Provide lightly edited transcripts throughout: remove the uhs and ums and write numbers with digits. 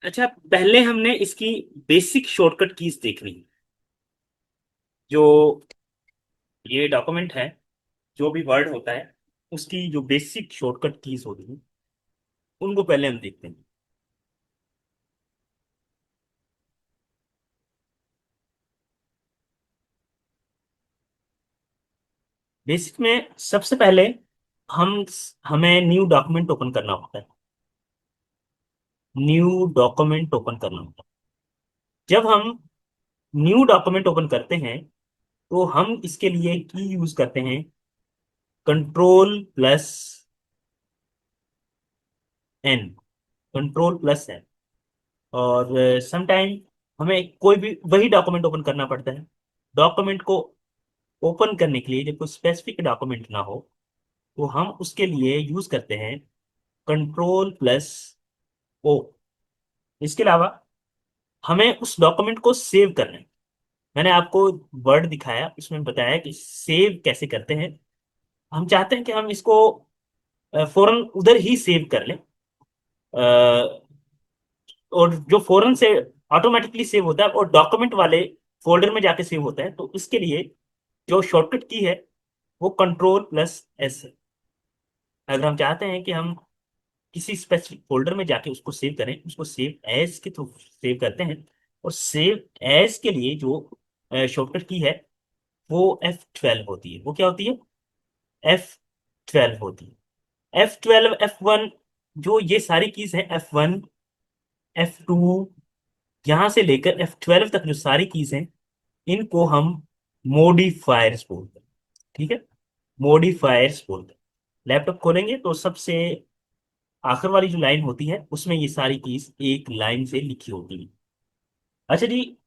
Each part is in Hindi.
अच्छा, पहले हमने इसकी बेसिक शॉर्टकट कीज देखनी है। जो ये डॉक्यूमेंट है, जो भी वर्ड होता है, उसकी जो बेसिक शॉर्टकट कीज होती हैं, उनको पहले हम देखते हैं। बेसिक में सबसे पहले हम हमें न्यू डॉक्यूमेंट ओपन करना होता है। न्यू डॉक्यूमेंट ओपन करना होता है। जब हम न्यू डॉक्यूमेंट ओपन करते हैं, तो हम इसके लिए की यूज करते हैं, control plus N. Control plus N. और समटाइम हमें कोई भी वही डॉक्यूमेंट ओपन करना पड़ता है। डॉक्यूमेंट को ओपन करने के लिए जब कोई स्पेसिफिक डॉक्यूमेंट ना हो, तो हम उसके लिए यूज करते हैं कंट्रोल प्लस ओ। इसके अलावा हमें उस डॉक्यूमेंट को सेव करना है। मैंने आपको वर्ड दिखाया, उसमें बताया कि सेव कैसे करते हैं। हम चाहते हैं कि हम इसको फौरन उधर ही सेव कर लें। अ, और जो फौरन से ऑटोमेटिकली सेव होता है और डॉक्यूमेंट वाले फोल्डर में जाके सेव होता है, तो इसके लिए जो शॉर्टकट की है वो कंट्रोल प्लस एस है। अगर हम चाहते हैं कि हम किसी स्पेसिफिक फोल्डर में जाके उसको सेव करें, उसको सेव एज के थ्रू सेव करते हैं। और सेव एज के लिए जो शॉर्टकट की है वो F12 होती है। वो क्या होती है? F12 होती है। F12, F1, जो ये सारी कीज है, F1, F2, यहां से लेकर F12 तक जो सारी कीज हैं, इनको हम मोडिफायर्स बोलते हैं। ठीक है, मोडिफायर्स बोलते हैं। लैपटॉप खोलेंगे तो सबसे आखिर वाली जो लाइन होती है, उसमें ये सारी कीज एक लाइन से लिखी होती है। अच्छा जी,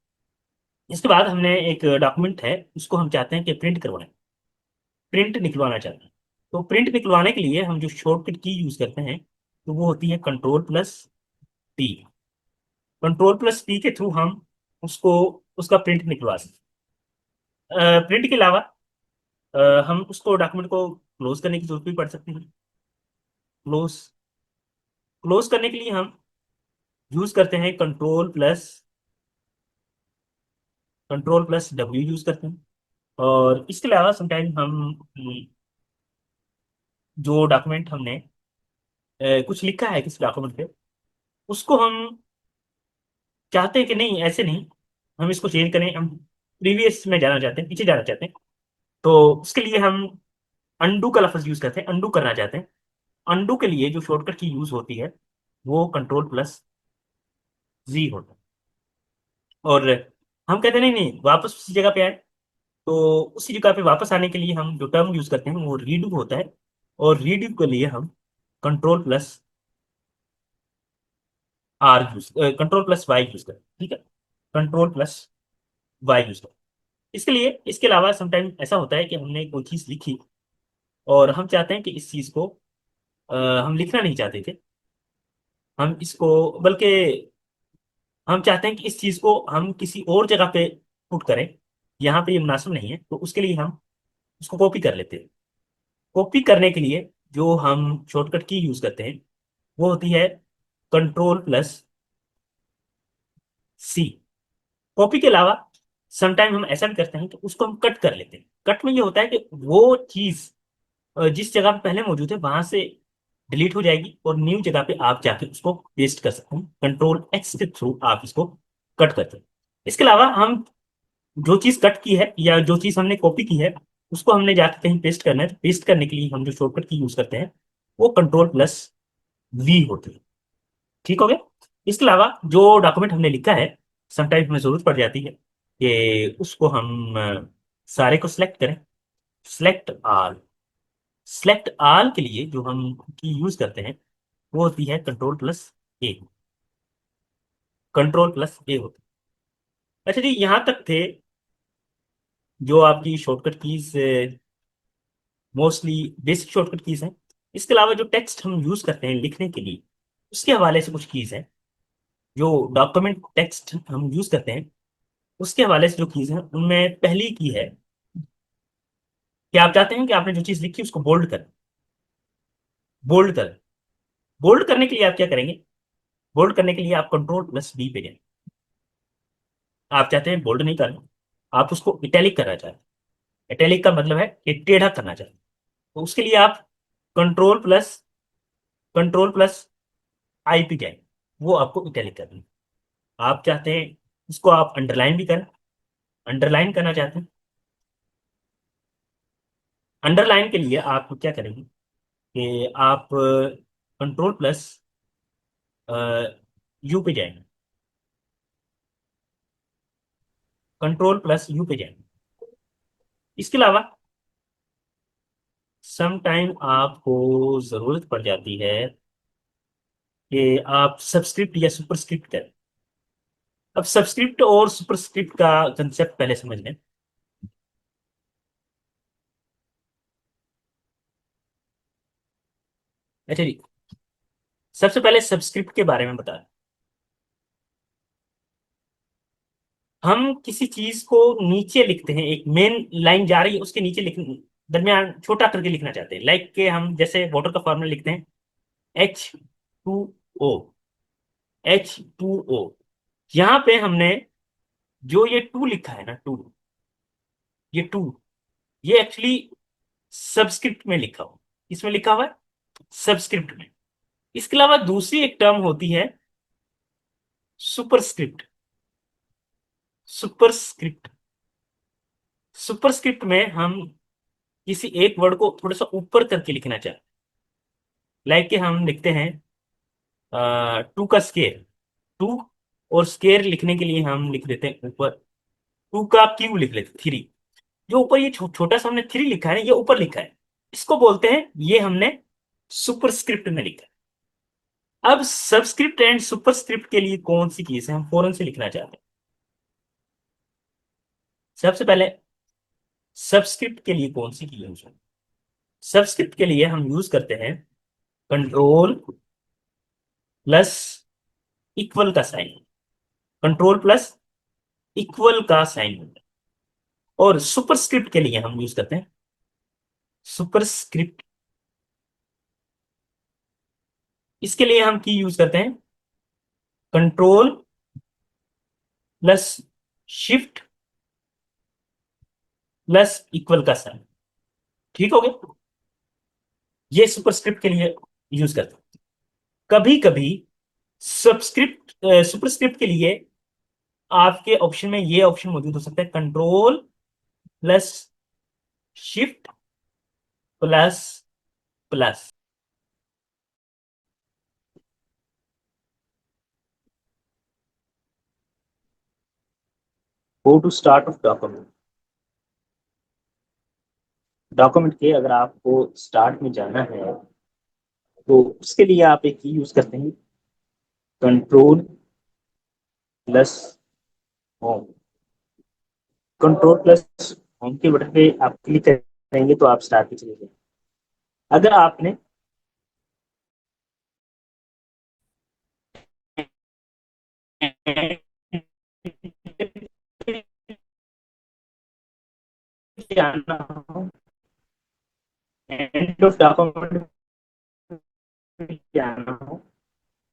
इसके बाद हमने एक डॉक्यूमेंट है, उसको हम चाहते हैं कि प्रिंट करवाएं। प्रिंट निकलवाना चाहते हैं। तो प्रिंट निकलवाने के लिए हम जो शॉर्टकट की यूज करते हैं, तो वो होती है control plus P। Control plus P के थ्रू हम उसको उसका प्रिंट निकलवा सकते हैं। प्रिंट के अलावा हम उसको डॉक्यूमेंट को क्लोज करने की जरूरत भी पड़ सकती है। क्लोज क्लोज करने के लिए हम यूज करते हैं कंट्रोल प्लस W यूज करते हैं। और इसके अलावा समटाइम हम जो डॉक्यूमेंट हमने कुछ लिखा है किसी डॉक्यूमेंट पे, उसको हम चाहते हैं कि नहीं, ऐसे नहीं, हम इसको चेंज करें, हम प्रीवियस में जाना चाहते हैं, पीछे जाना चाहते हैं। तो उसके लिए हम अंडू का लफ्ज यूज करते हैं, अंडू करना चाहते हैं। अंडू के लिए जो शॉर्टकट की यूज होती है, वो कंट्रोल प्लस Z होता है। और हम कहते हैं नहीं नहीं, वापस उसी जगह पे आए। तो उसी जगह पे वापस आने के लिए हम जो टर्म यूज करते हैं वो रीडू होता है। और रीडू के लिए हम कंट्रोल प्लस वाई यूज करते हैं। ठीक है, कंट्रोल प्लस वाई यूज करते हैं। इसके लिए, इसके अलावा समटाइम ऐसा होता है कि हमने कोई चीज लिखी और हम चाहते हैं कि इस चीज को हम लिखना नहीं चाहते थे। हम इसको, बल्कि हम चाहते हैं कि इस चीज को हम किसी और जगह पे पुट करें, यहाँ पे ये मुनासिब नहीं है, तो उसके लिए हम उसको कॉपी कर लेते हैं। कॉपी करने के लिए जो हम शॉर्टकट की यूज करते हैं, वो होती है कंट्रोल प्लस C। कॉपी के अलावा समटाइम हम ऐसा भी करते हैं कि उसको हम कट कर लेते हैं। कट में ये होता है कि वो चीज जिस जगह पे पहले मौजूद है वहां से डिलीट हो जाएगी और न्यू जगह पे आप जाके उसको पेस्ट कर सकते हैं। कंट्रोल X के थ्रू आप इसको कट करते हैं। इसके अलावा हम जो चीज कट की है या जो चीज हमने कॉपी की है, उसको हमने जाके कहीं पेस्ट करना है, तो पेस्ट करने के लिए हम जो शॉर्टकट की यूज करते हैं, वो कंट्रोल प्लस V होती है। ठीक हो गया। इसके अलावा जो डॉक्यूमेंट हमने लिखा है, समटाइम्स हमें जरूरत पड़ जाती है कि उसको हम सारे को सिलेक्ट करें। सिलेक्ट आल के लिए जो हम की यूज करते हैं, वो होती है control plus A। Control plus A होती है। अच्छा जी, यहां तक थे जो आपकी shortcut keys, mostly basic shortcut keys हैं। इसके अलावा जो टेक्स्ट हम यूज करते हैं लिखने के लिए, उसके हवाले से कुछ कीज हैं। जो डॉक्यूमेंट टेक्स्ट हम यूज करते हैं, उसके हवाले से जो कीज हैं, उनमें पहली की है कि आप चाहते हैं कि आपने जो चीज लिखी उसको बोल्ड कर। बोल्ड कर बोल्ड करने के लिए आप क्या करेंगे? बोल्ड करने के लिए आप कंट्रोल+B पे जाएं। आप चाहते हैं बोल्ड नहीं करना, आप उसको इटैलिक करना चाहते हैं। इटैलिक का मतलब है कि टेढ़ा करना चाहते हैं, तो उसके लिए आप कंट्रोल प्लस आई पे जाएं, वो आपको इटैलिक करना है। आप चाहते हैं उसको आप अंडरलाइन भी करें, अंडरलाइन करना चाहते हैं, अंडरलाइन के लिए आप क्या करेंगे कि आप कंट्रोल प्लस यू पे जाएंगे, कंट्रोल+U पे जाएंगे। इसके अलावा सम टाइम आपको जरूरत पड़ जाती है कि आप सबस्क्रिप्ट या सुपरस्क्रिप्ट करें। अब सबस्क्रिप्ट और सुपरस्क्रिप्ट का कंसेप्ट पहले समझ लें। अच्छा जी, सबसे पहले सबस्क्रिप्ट के बारे में बता रहे हम किसी चीज को नीचे लिखते हैं, एक मेन लाइन जा रही है उसके नीचे लिख, दरमियान छोटा करके लिखना चाहते हैं, लाइक के हम जैसे वाटर का फॉर्मूला लिखते हैं H2O, H2O। यहाँ पे हमने जो ये टू लिखा है ना, टू, ये टू, ये एक्चुअली सबस्क्रिप्ट में लिखा हुआ, इसमें लिखा हुआ है सबस्क्रिप्ट में। इसके अलावा दूसरी एक टर्म होती है सुपरस्क्रिप्ट। सुपरस्क्रिप्ट, सुपरस्क्रिप्ट में हम किसी एक वर्ड को थोड़ा सा ऊपर करके लिखना चाहते हैं, लाइक के हम लिखते हैं टू का स्केयर, टू, और स्केयर लिखने के लिए हम लिख देते हैं ऊपर, टू का क्यू लिख लेते हैं थ्री। जो ऊपर ये छोटा सा हमने थ्री लिखा है ना, ये ऊपर लिखा है, इसको बोलते हैं, ये हमने सुपरस्क्रिप्ट में लिखा है। अब सबस्क्रिप्ट एंड सुपरस्क्रिप्ट के लिए कौन सी चीज है हम फौरन से लिखना चाहते हैं। सबसे पहले सबस्क्रिप्ट के लिए कौन सी की यूज है, सबस्क्रिप्ट के लिए हम यूज करते हैं कंट्रोल+इक्वल का साइन, कंट्रोल+इक्वल का साइन। और सुपरस्क्रिप्ट के लिए हम यूज करते हैं सुपरस्क्रिप्ट, इसके लिए हम की यूज करते हैं कंट्रोल+शिफ्ट प्लस इक्वल का साइन। ठीक हो गया, ये सुपरस्क्रिप्ट के लिए यूज करते हैं। कभी कभी सबस्क्रिप्ट सुपरस्क्रिप्ट के लिए आपके ऑप्शन में ये ऑप्शन मौजूद हो सकता है control shift plus plus. Go to start of document, document के अगर आपको स्टार्ट में जाना है तो उसके लिए आप एक की यूज करते हैं कंट्रोल+होम, कंट्रोल+होम के बटन पे आप क्लिक करेंगे तो आप स्टार्ट पे चले जाएंगे। अगर आपने जाना हो, एंड ऑफ डॉक्यूमेंट जाना हो,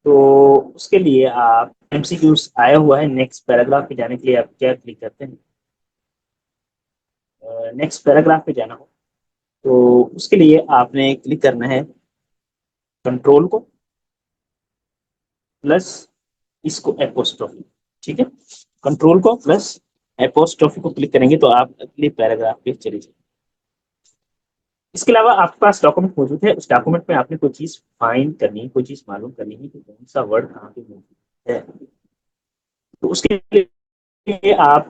तो उसके लिए आप एमसीक्यूज आया हुआ है, नेक्स्ट पैराग्राफ पे जाने के लिए आप क्या क्लिक करते हैं, नेक्स्ट पैराग्राफ पे जाना हो तो उसके लिए आपने क्लिक करना है कंट्रोल को प्लस इसको एपोस्ट्रोफी। ठीक है, कंट्रोल को प्लस एपोस्ट्रोफी को क्लिक करेंगे तो आप अगले पैराग्राफ पे चले जाएंगे। इसके अलावा आपके पास डॉक्यूमेंट मौजूद है, उस डॉक्यूमेंट में आपने कोई चीज फाइंड करनी है, कोई चीज मालूम करनी है कि कौन सा वर्ड कहाँ पे मौजूद है, तो उसके लिए आप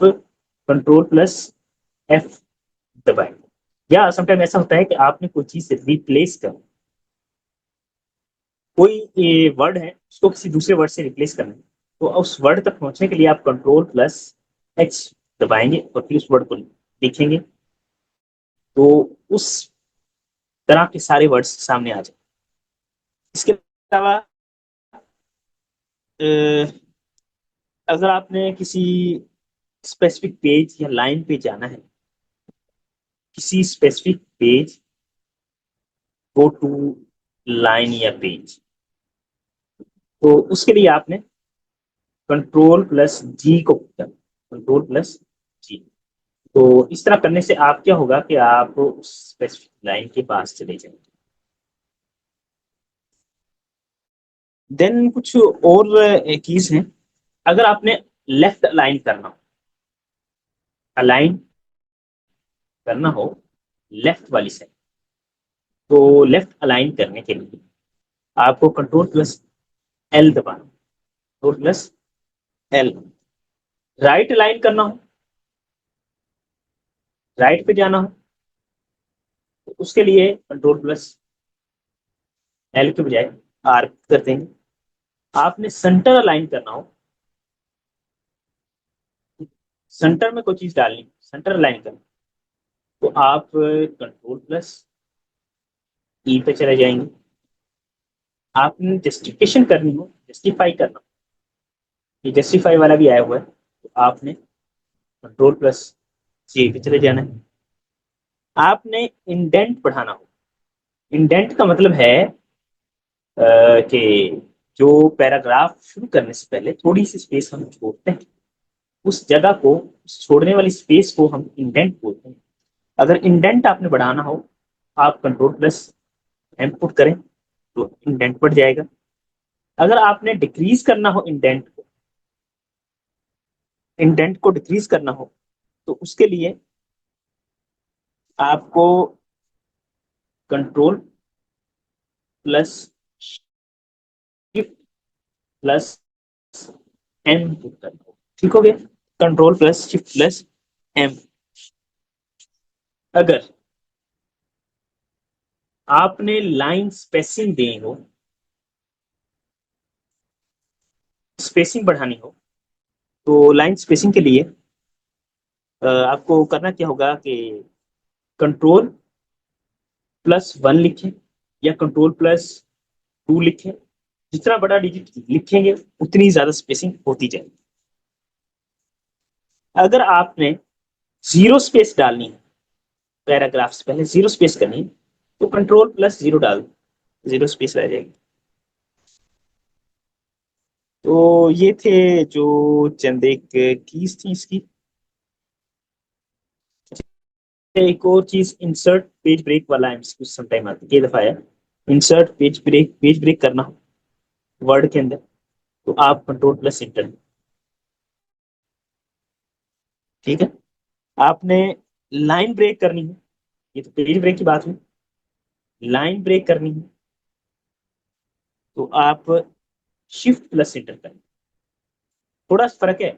कंट्रोल+F दबाएं। या समटाइम ऐसा होता है कि आपने कोई चीज से रिप्लेस कर, कोई वर्ड है उसको किसी दूसरे वर्ड से रिप्लेस करना है, तो उस वर्ड तक पहुंचने के लिए आप कंट्रोल+H दबाएंगे और फिर उस वर्ड को लिखेंगे, तो उस तरह के सारे वर्ड्स सामने आ जाए। इसके अलावा अगर आपने किसी स्पेसिफिक पेज या लाइन पे जाना है, किसी specific page, go to line या पेज, तो उसके लिए आपने कंट्रोल प्लस जी को करना, कंट्रोल प्लस जी। तो इस तरह करने से आप क्या होगा कि आप उस स्पेसिफिक लाइन के पास चले जाएंगे। देन कुछ और कीज हैं। अगर आपने लेफ्ट अलाइन करना हो, अलाइन करना हो लेफ्ट वाली साइड, तो लेफ्ट अलाइन करने के लिए आपको कंट्रोल प्लस एल दबाना, control plus L. Right align करना हो, राइट पे जाना हो, तो उसके लिए कंट्रोल प्लस एल के बजाय आर कर देंगे। आपने सेंटर अलाइन करना हो, सेंटर में कोई चीज डालनी, सेंटर अलाइन करना, तो आप कंट्रोल प्लस ई पे चले जाएंगे। आपने जस्टिफिकेशन करनी हो, जस्टिफाई करना, ये जस्टिफाई वाला भी आया हुआ है, तो आपने कंट्रोल प्लस जी पे चले जाना है। आपने इंडेंट बढ़ाना हो, इंडेंट का मतलब है कि जो पैराग्राफ शुरू करने से पहले थोड़ी सी स्पेस हम छोड़ते हैं, उस जगह को, उस छोड़ने वाली स्पेस को हम इंडेंट बोलते हैं। अगर इंडेंट आपने बढ़ाना हो, आप कंट्रोल प्लस एम पुट करें तो इंडेंट बढ़ जाएगा। अगर आपने डिक्रीज करना हो इंडेंट को, इंडेंट को डिक्रीज करना हो, तो उसके लिए आपको control plus shift plus M put करना हो। ठीक हो गया, control plus shift plus M. अगर आपने लाइन स्पेसिंग देनी हो, स्पेसिंग बढ़ानी हो, तो लाइन स्पेसिंग के लिए आपको करना क्या होगा कि कंट्रोल प्लस वन लिखें या कंट्रोल प्लस टू लिखें। जितना बड़ा डिजिट लिखेंगे उतनी ज्यादा स्पेसिंग होती जाएगी। अगर आपने जीरो स्पेस डालनी है, पैराग्राफ से पहले जीरो स्पेस करनी है, तो कंट्रोल प्लस जीरो डाल, जीरो स्पेस रह जाएगी। तो ये थे जो चंद एक कीज थी इसकी। एक और चीज, इंसर्ट पेज ब्रेक वाला एमसीक्यू समटाइम आता है, कई दफा है। इंसर्ट पेज ब्रेक करना वर्ड के अंदर, तो आप कंट्रोल प्लस इंटर। ठीक है। आपने लाइन ब्रेक करनी है, ये तो पेज ब्रेक की बात हुई। लाइन ब्रेक करनी है तो आप शिफ्ट प्लस इंटर करें। थोड़ा फर्क है,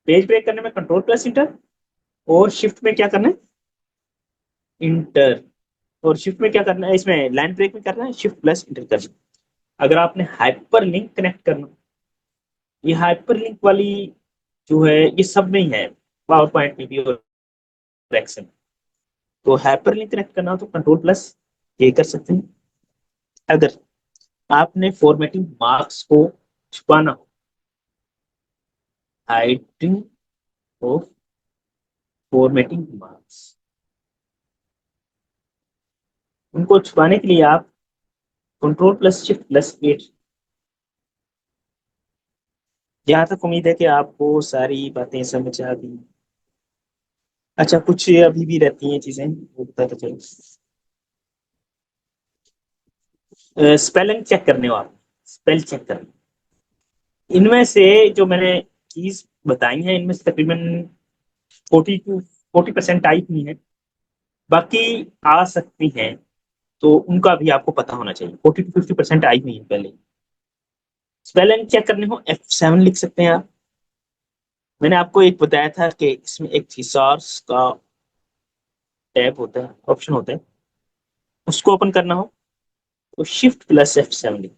पेज ब्रेक करने में कंट्रोल प्लस इंटर, और शिफ्ट में क्या करना है, इंटर। और शिफ्ट में क्या करना है, इसमें लाइन ब्रेक में करना है शिफ्ट प्लस इंटर करना। अगर आपने हाइपर लिंक कनेक्ट करना, ये हाइपर लिंक वाली जो है ये सब में ही है, पावर पॉइंट में भी और एक्सेल। तो हाइपर लिंक कनेक्ट करना हो तो कंट्रोल प्लस ये कर सकते हैं। अगर आपने फॉर्मेटिंग मार्क्स को छुपाना हो, हाइडिंग ऑफ फॉर्मेटिंग मार्क्स, उनको छुपाने के लिए आप control plus shift plus eight. जहां तक उम्मीद है कि आपको सारी बातें समझ आ गई। अच्छा, कुछ अभी भी रहती हैं चीजें, वो बताते चलो। स्पेलिंग चेक करने हो आप, स्पेल चेक करने, इनमें से जो मैंने कीज बताई हैं इनमें से तकरीबन 40% टाइप नहीं है, बाकी आ सकती हैं, तो उनका भी आपको पता होना चाहिए। 40 to 50% आई हुई है पहले। स्पेलिंग चेक करने हो F7 लिख सकते हैं आप। मैंने आपको एक बताया था कि इसमें एक थिसॉर्स का टैब होता है, ऑप्शन होता है, उसको ओपन करना हो तो शिफ्ट प्लस F7 लिख।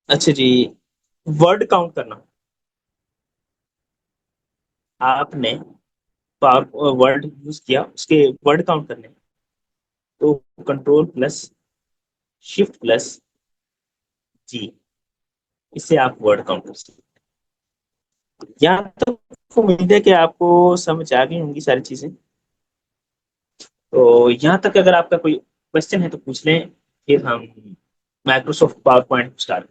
अच्छा जी, वर्ड काउंट करना हो, आपने वर्ड यूज किया उसके वर्ड काउंट करने, तो कंट्रोल प्लस शिफ्ट प्लस जी, इससे आप वर्ड काउंट कर सकते हैं। यहाँ तक उम्मीद है कि आपको समझ आ गई होंगी सारी चीजें। तो यहाँ तक अगर आपका कोई क्वेश्चन है तो पूछ लें, फिर हम माइक्रोसॉफ्ट पावर पॉइंट स्टार्ट